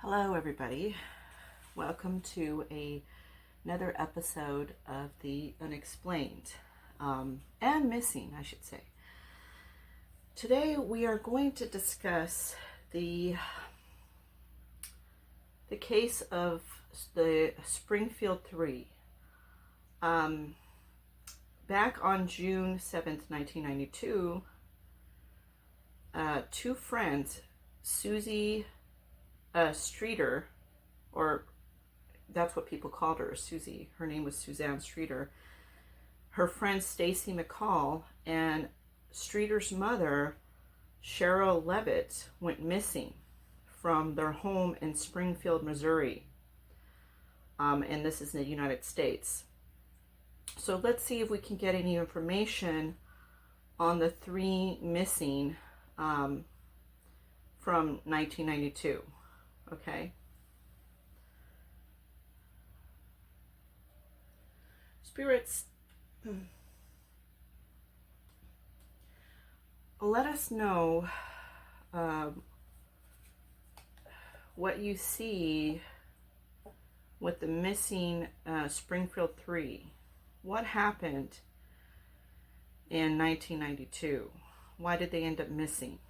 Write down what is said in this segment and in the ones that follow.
Hello, everybody. Welcome to another episode of the Unexplained and Missing, I should say. Today we are going to discuss the case of the Springfield Three. Back on June 7th, 1992, two friends, Suzie Streeter, or that's what people called her, Suzie. Her name was Suzanne Streeter. Her friend Stacy McCall and Streeter's mother, Sherril Levitt, went missing from their home in Springfield, Missouri. And this is in the United States. So let's see if we can get any information on the three missing from 1992. Okay. Spirits, let us know what you see with the missing Springfield Three. What happened in 1992? Why did they end up missing?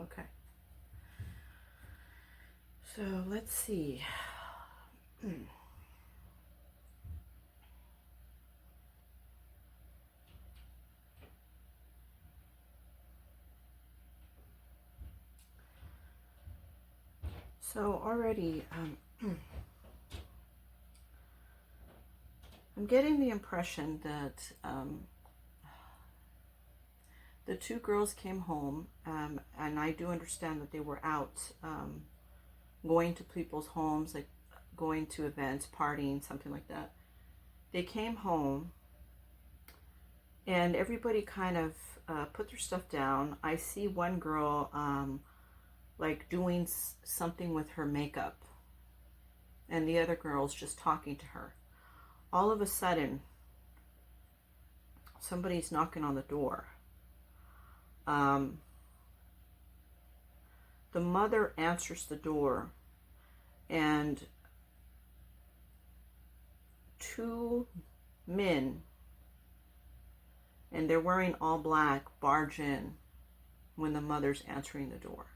Okay. So let's see. So already, I'm getting the impression that the two girls came home, and I do understand that they were out going to people's homes, like going to events, partying, something like that. They came home, and everybody kind of put their stuff down. I see one girl like doing something with her makeup, and the other girl's just talking to her. All of a sudden, somebody's knocking on the door. The mother answers the door, and two men, and they're wearing all black, barge in when the mother's answering the door.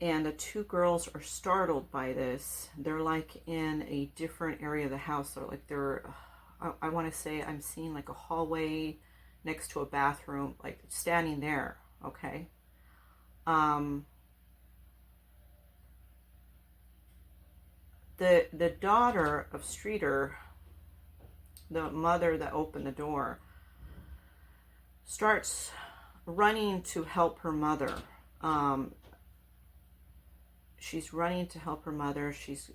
And the two girls are startled by this. They're like in a different area of the house. I want to say I'm seeing like a hallway next to a bathroom, like standing there, okay? the daughter of Streeter, the mother that opened the door, starts running to help her mother. She's running to help her mother. She's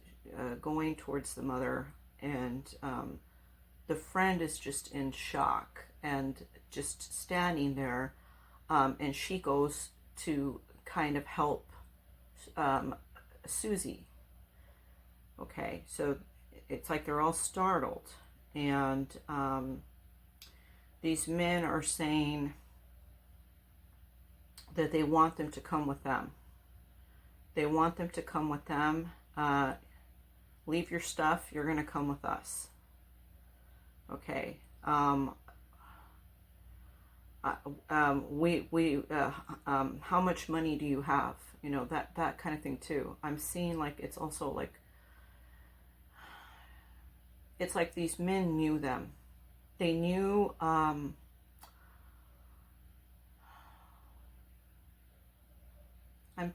going towards the mother, and the friend is just in shock and just standing there, and she goes to kind of help Suzie. Okay, so it's like they're all startled, and these men are saying that they want them to come with them. They want them to come with them. Leave your stuff. You're going to come with us. Okay. How much money do you have? You know, that kind of thing too. I'm seeing like it's also like, it's like these men knew them. They knew, I'm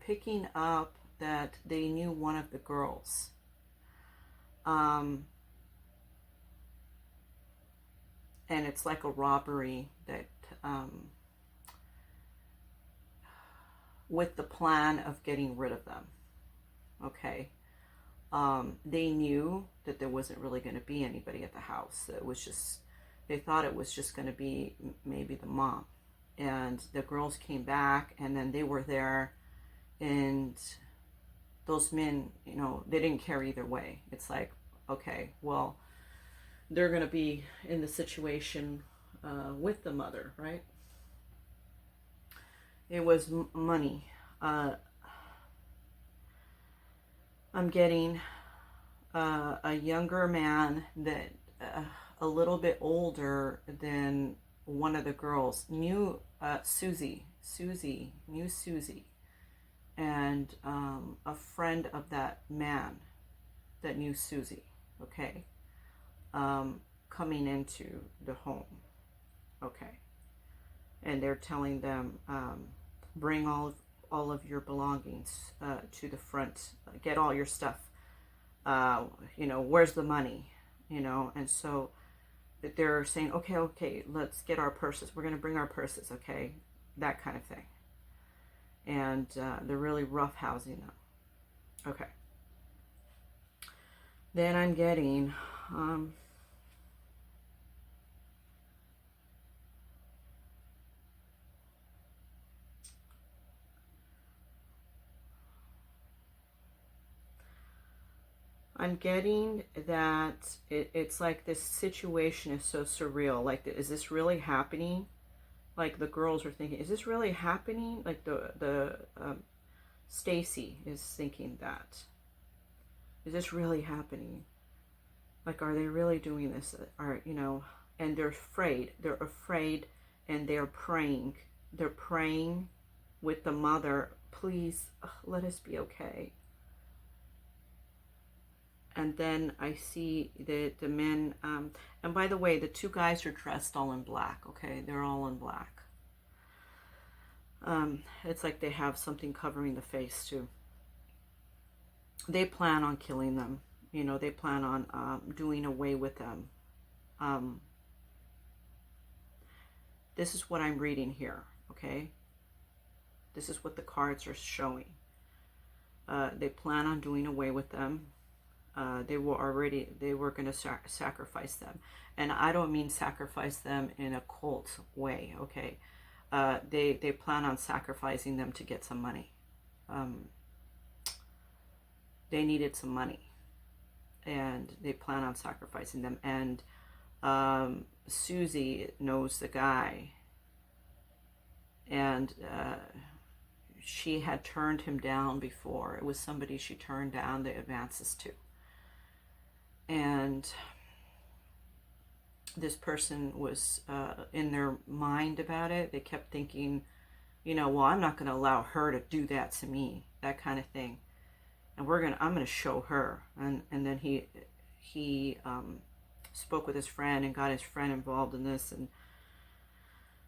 picking up that they knew one of the girls. And it's like a robbery that, with the plan of getting rid of them. Okay. They knew that there wasn't really going to be anybody at the house. It was just, they thought it was just going to be maybe the mom. And the girls came back, and then they were there, and those men, you know, they didn't care either way. It's like, okay, well, they're going to be in the situation with the mother, right? It was money. I'm getting a younger man that a little bit older than one of the girls, knew Suzie, and a friend of that man that knew Suzie, okay, coming into the home, okay, and they're telling them, bring all of your belongings to the front, get all your stuff, you know, where's the money, you know, and so they're saying, okay, let's get our purses, we're going to bring our purses, okay, that kind of thing. And they're really rough housing them. Okay. Then I'm getting that it's like this situation is so surreal. Like, is this really happening? Like, the girls are thinking, is this really happening? Like, the Stacy is thinking that. Is this really happening? Like, are they really doing this? Or, you know, and they're afraid. They're afraid, and they're praying. They're praying with the mother, please, let us be okay. And then I see the men, and by the way, the two guys are dressed all in black, okay? They're all in black. It's like they have something covering the face, too. They plan on killing them. You know, they plan on doing away with them. This is what I'm reading here, okay? This is what the cards are showing. They plan on doing away with them. They were going to sacrifice them. And I don't mean sacrifice them in a cult way, okay? They plan on sacrificing them to get some money. They needed some money. And they plan on sacrificing them. And Suzie knows the guy. And she had turned him down before. It was somebody she turned down the advances to. And this person was in their mind about it. They kept thinking, you know, well, I'm not going to allow her to do that to me, that kind of thing. And I'm going to show her. And then he spoke with his friend and got his friend involved in this. And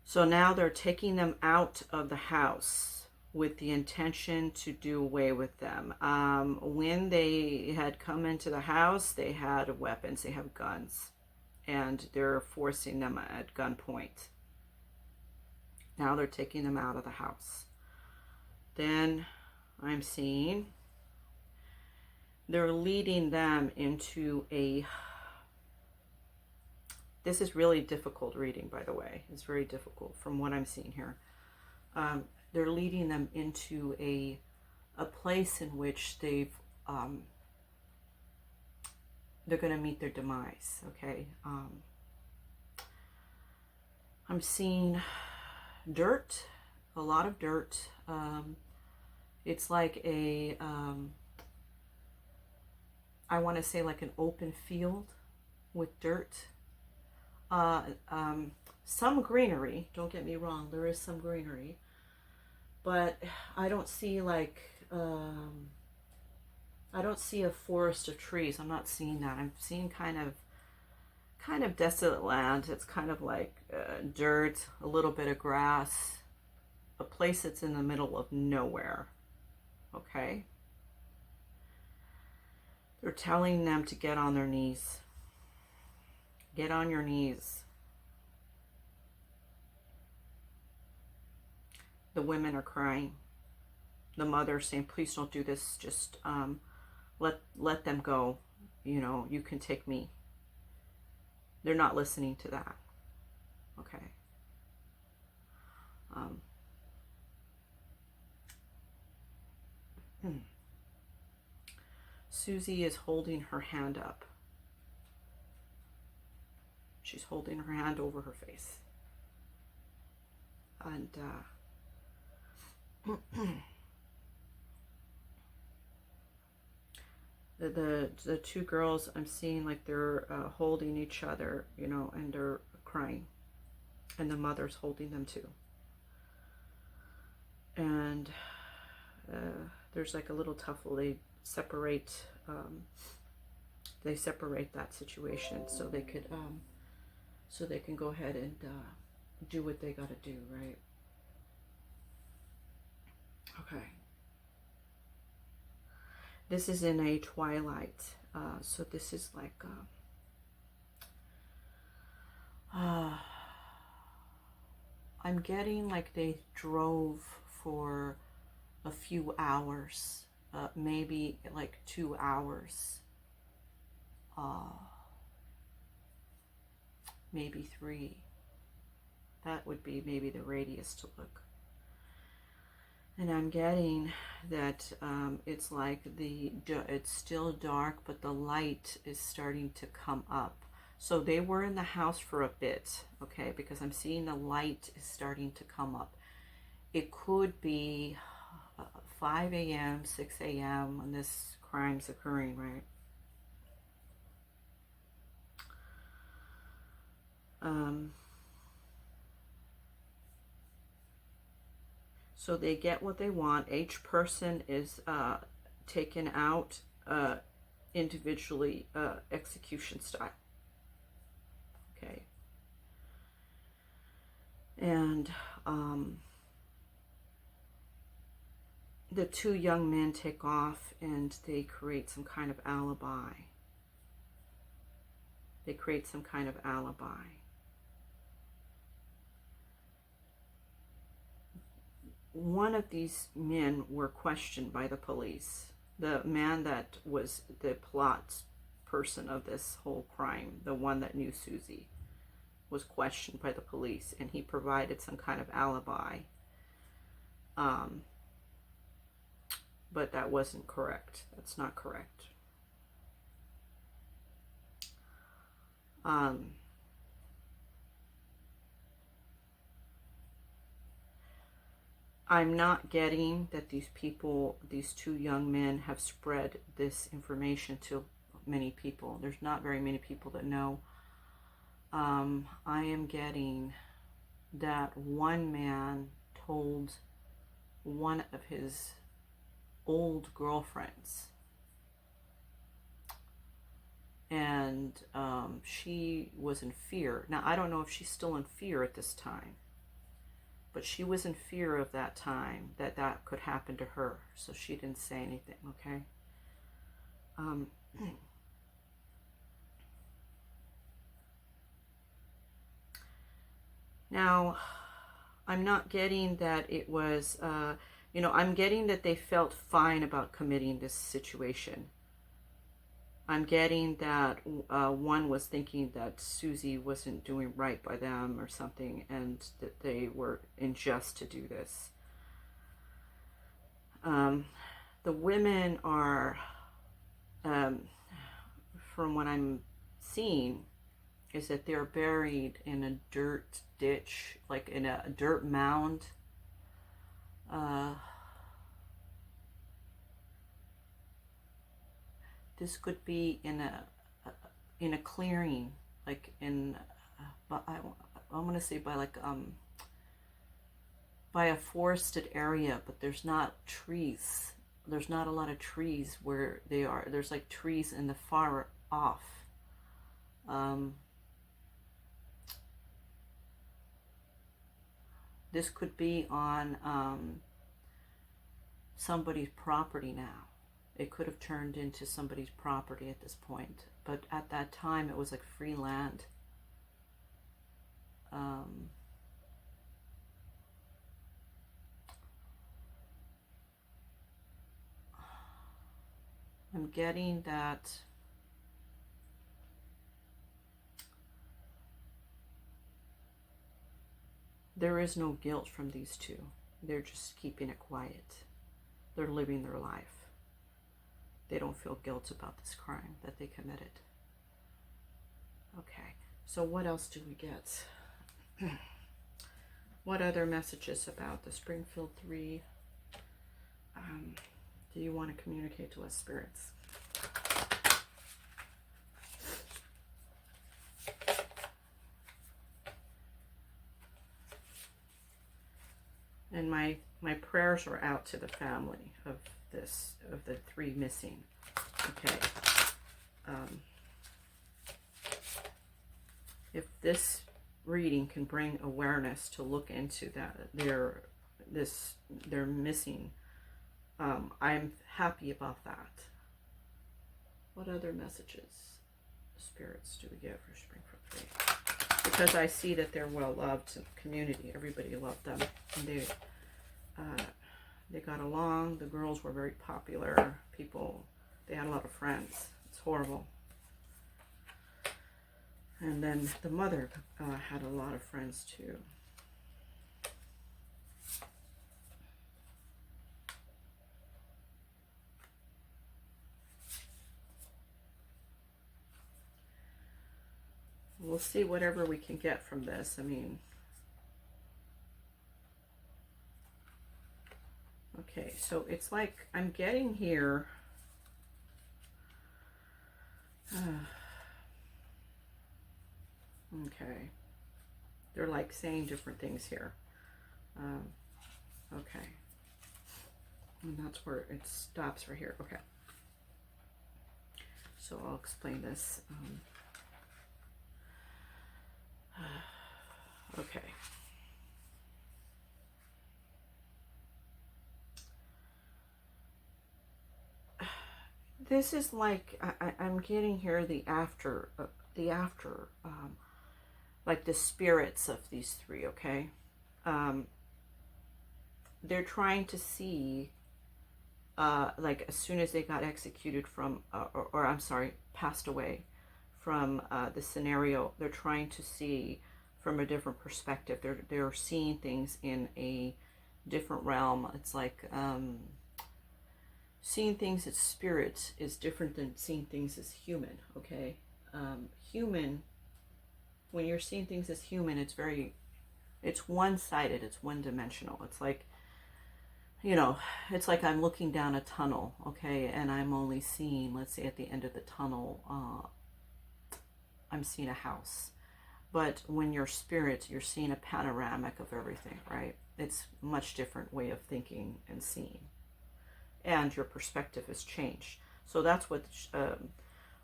so now they're taking them out of the house. with the intention to do away with them. When they had come into the house, they had weapons, they have guns, and they're forcing them at gunpoint. Now they're taking them out of the house. Then I'm seeing they're leading them into a... This is really difficult reading, by the way. It's very difficult from what I'm seeing here. They're leading them into a place in which they're going to meet their demise, okay? I'm seeing dirt, a lot of dirt. It's like a, I want to say like an open field with dirt. Some greenery, don't get me wrong, there is some greenery. But I don't see like, I don't see a forest of trees. I'm not seeing that. I'm seeing kind of desolate land. It's kind of like dirt, a little bit of grass, a place that's in the middle of nowhere. Okay? They're telling them to get on their knees. Get on your knees. The women are crying. The mother saying, please don't do this. Just let them go. You know, you can take me. They're not listening to that. Okay. Suzie is holding her hand up. She's holding her hand over her face. And the two girls, I'm seeing like they're holding each other, you know, and they're crying, and the mother's holding them too. And there's like a little tuffle. They separate that situation so they could so they can go ahead and do what they got to do, right? Okay. This is in a twilight, so this is like I'm getting like they drove for a few hours, maybe like 2 hours, maybe 3. That would be maybe the radius to look. And I'm getting that it's like it's still dark, but the light is starting to come up. So they were in the house for a bit, okay, because I'm seeing the light is starting to come up. It could be 5 a.m., 6 a.m. when this crime's occurring, right? So they get what they want. Each person is taken out individually, execution style. Okay. And the two young men take off and they create some kind of alibi. They create some kind of alibi. One of these men were questioned by the police. The man that was the plot person of this whole crime, the one that knew Suzie, was questioned by the police, and he provided some kind of alibi. But that wasn't correct. That's not correct. I'm not getting that these people, these two young men, have spread this information to many people. There's not very many people that know. I am getting that one man told one of his old girlfriends, and she was in fear. Now, I don't know if she's still in fear at this time, But she was in fear of that time, that that could happen to her. So she didn't say anything, okay? Now, I'm not getting that it was, I'm getting that they felt fine about committing this situation. I'm getting that one was thinking that Suzie wasn't doing right by them or something, and that they were unjust to do this. The women are, from what I'm seeing, is that they're buried in a dirt ditch, like in a dirt mound. This could be in a clearing, like in, I'm gonna say by like by a forested area, but there's not trees. There's not a lot of trees where they are. There's like trees in the far off. This could be on somebody's property now. It could have turned into somebody's property at this point. But at that time, it was like free land. I'm getting that there is no guilt from these two. They're just keeping it quiet. They're living their life. They don't feel guilt about this crime that they committed. Okay, so what else do we get? What other messages about the Springfield Three do you want to communicate to us, spirits? And my prayers are out to the family of the three missing. Okay. If this reading can bring awareness to look into that, they're missing, I'm happy about that. What other messages, spirits, do we get for Springfield 3? Because I see that they're well loved in the community. Everybody loved them. And they got along. The girls were very popular. People, they had a lot of friends. It's horrible. And then the mother had a lot of friends too. We'll see whatever we can get from this. I mean, okay, so it's like I'm getting here. Okay. They're like saying different things here. Okay. And that's where it stops right here. Okay. So I'll explain this. Okay. This is like, I'm getting here the after, like the spirits of these three, okay? They're trying to see, like as soon as they got executed from, or I'm sorry, passed away from the scenario, they're trying to see from a different perspective. They're seeing things in a different realm. It's like seeing things as spirit is different than seeing things as human, okay? Human, when you're seeing things as human, it's one-sided, it's one-dimensional. It's like, you know, it's like I'm looking down a tunnel, okay, and I'm only seeing, let's say at the end of the tunnel, I'm seeing a house. But when you're spirit, you're seeing a panoramic of everything, right? It's a much different way of thinking and seeing. And your perspective has changed. So that's what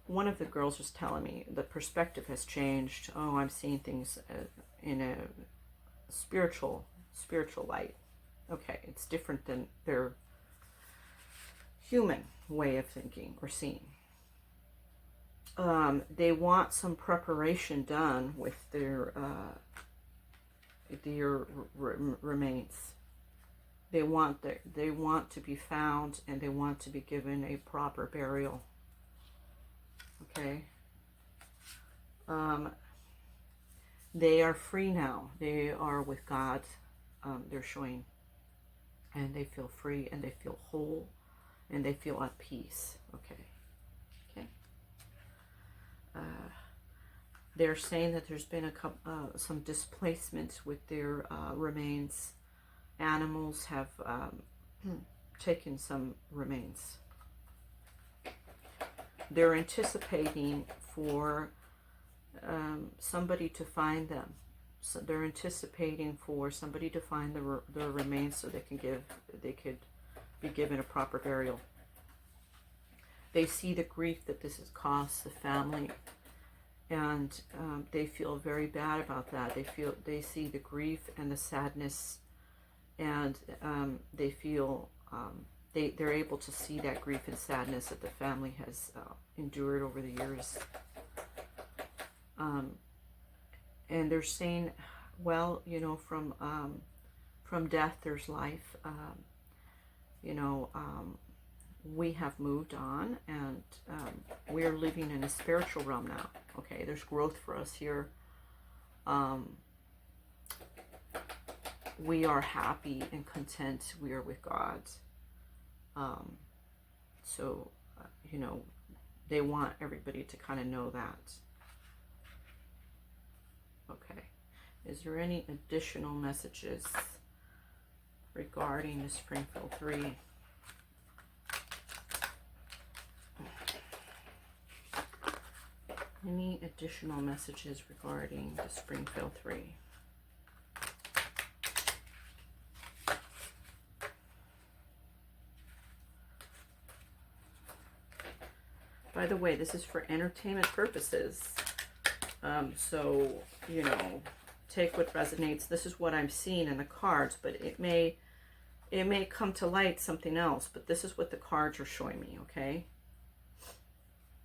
one of the girls was telling me. The perspective has changed. Oh, I'm seeing things in a spiritual spiritual light. Okay, it's different than their human way of thinking or seeing. They want some preparation done with their remains. They want to be found, and they want to be given a proper burial. Okay. They are free now. They are with God. They're showing, and they feel free, and they feel whole, and they feel at peace. Okay. Okay. They're saying that there's been some displacement with their remains. Animals have taken some remains. They're anticipating for somebody to find them. So they're anticipating for somebody to find the remains so they could be given a proper burial. They see the grief that this has caused the family, and they feel very bad about that. They see the grief and the sadness, and they feel they're able to see that grief and sadness that the family has endured over the years. And they're saying, well, you know, from death there's life. You know, we have moved on, and we are living in a spiritual realm now. Okay, there's growth for us here. We are happy and content. We are with God. So, you know, they want everybody to kind of know that. Okay. Is there any additional messages regarding the Springfield Three? Any additional messages regarding the Springfield Three? By the way, this is for entertainment purposes. So, you know, take what resonates. This is what I'm seeing in the cards, but it may come to light something else, but this is what the cards are showing me, okay?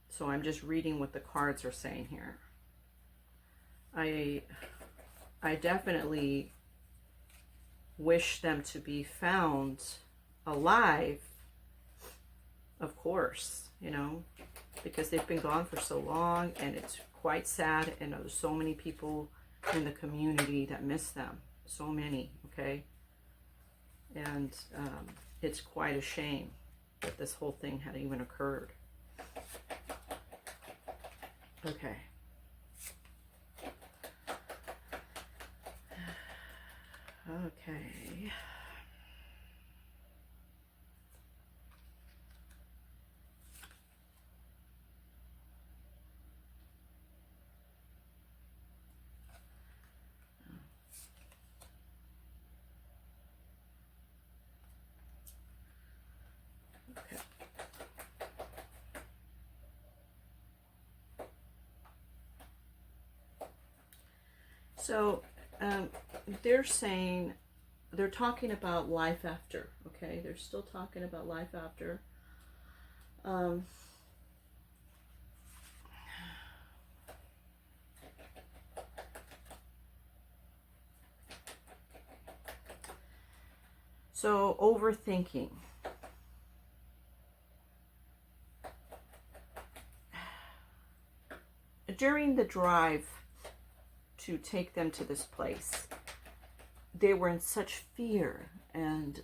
So I'm just reading what the cards are saying here. I definitely wish them to be found alive, of course, you know, because they've been gone for so long, and it's quite sad, and there's so many people in the community that miss them. So many, okay? And it's quite a shame that this whole thing had even occurred. Okay. Okay. So they're saying, they're talking about life after, okay? They're still talking about life after. So overthinking. During the drive to take them to this place, they were in such fear, and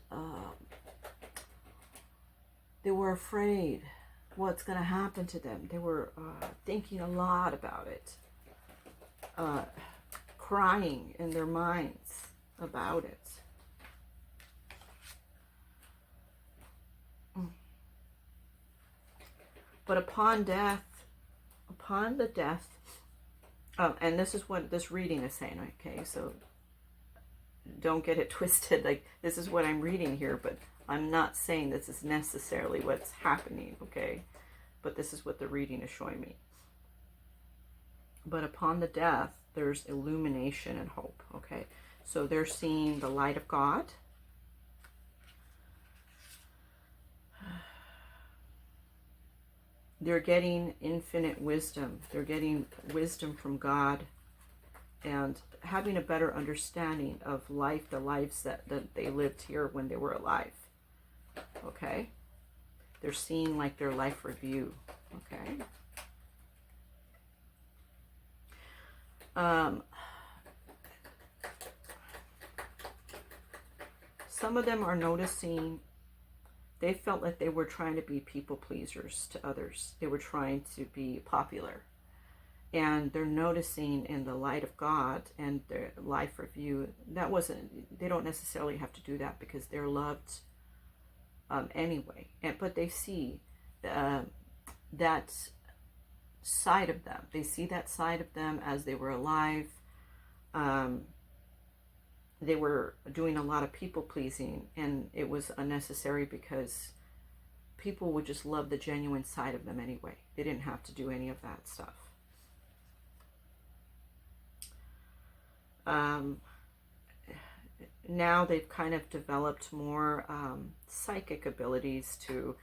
they were afraid what's going to happen to them. They were thinking a lot about it, crying in their minds about it. But upon the death, and this is what this reading is saying, okay? So don't get it twisted. Like, this is what I'm reading here, but I'm not saying this is necessarily what's happening, okay? But this is what the reading is showing me. But upon the death, there's illumination and hope, okay? So they're seeing the light of God. They're getting infinite wisdom. They're getting wisdom from God and having a better understanding of life, the lives that they lived here when they were alive. Okay? They're seeing like their life review. Okay? Some of them are noticing they felt like they were trying to be people pleasers to others. They were trying to be popular. And they're noticing in the light of God and their life review, that wasn't, they don't necessarily have to do that because they're loved anyway. But they see that side of them. They see that side of them as they were alive. They were doing a lot of people pleasing, and it was unnecessary because people would just love the genuine side of them anyway. They didn't have to do any of that stuff. Now they've kind of developed more psychic abilities to,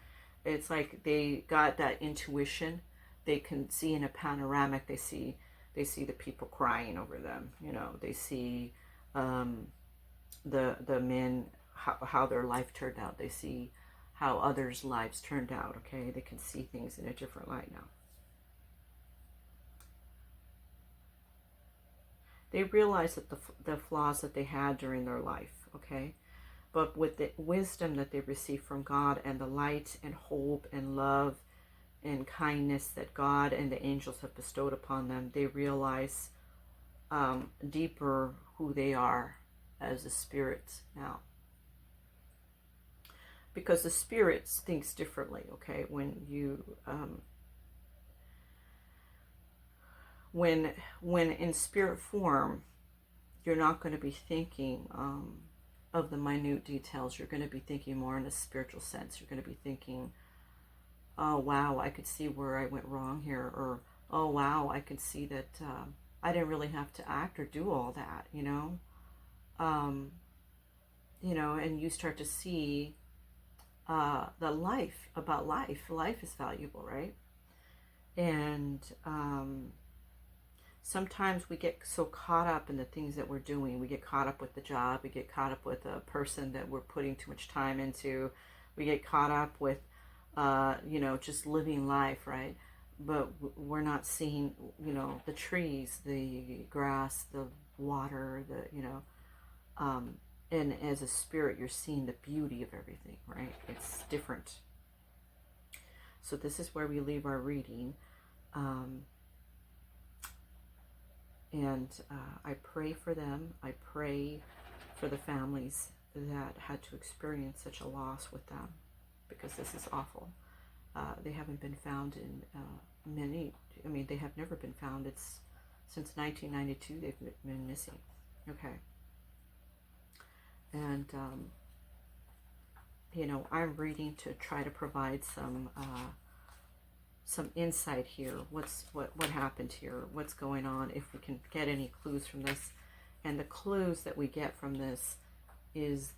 it's like they got that intuition. They can see in a panoramic, they see the people crying over them, you know, they see the men, how their life turned out. They see how others' lives turned out, okay? They can see things in a different light now. They realize that the flaws that they had during their life, okay? But with the wisdom that they receive from God and the light and hope and love and kindness that God and the angels have bestowed upon them, they realize deeper who they are as a spirit now. Because the spirit thinks differently, okay? When you when in spirit form, you're not going to be thinking of the minute details. You're going to be thinking more in a spiritual sense. You're going to be thinking, oh wow, I could see where I went wrong here, or oh wow, I could see that I didn't really have to act or do all that, you know. You know, and you start to see the life, about life. Life is valuable, right? And sometimes we get so caught up in the things that we're doing. We get caught up with the job. We get caught up with a person that we're putting too much time into. We get caught up with, you know, just living life, right? But we're not seeing, you know, the trees, the grass, the water, the, you know, and as a spirit, you're seeing the beauty of everything, right? It's different. So this is where we leave our reading. And I pray for them. I pray for the families that had to experience such a loss with them, because this is awful. They haven't been found in they have never been found. It's since 1992 they've been missing. Okay. And, you know, I'm reading to try to provide some insight here. What happened here? What's going on? If we can get any clues from this. And the clues that we get from this is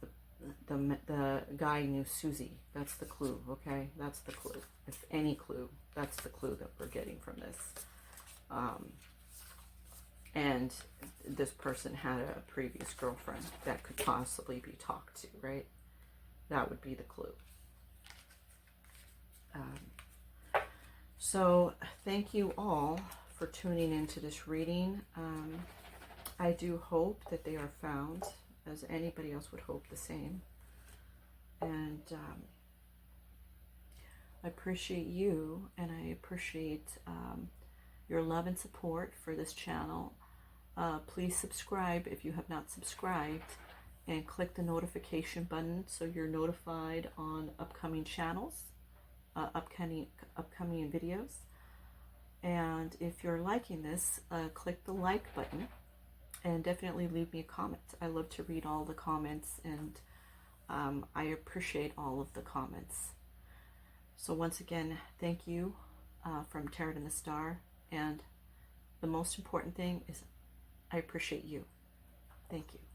the guy knew Suzie. That's the clue, okay? That's the clue. If any clue, that's the clue that we're getting from this. And this person had a previous girlfriend that could possibly be talked to, right? That would be the clue. So thank you all for tuning into this reading. I do hope that they are found, as anybody else would hope the same. And I appreciate you, and I appreciate your love and support for this channel. Please subscribe if you have not subscribed, and click the notification button so you're notified on upcoming channels, upcoming videos. And if you're liking this, click the like button and definitely leave me a comment. I love to read all the comments, and I appreciate all of the comments. So once again, thank you from Tarot and the Star, and the most important thing is I appreciate you. Thank you.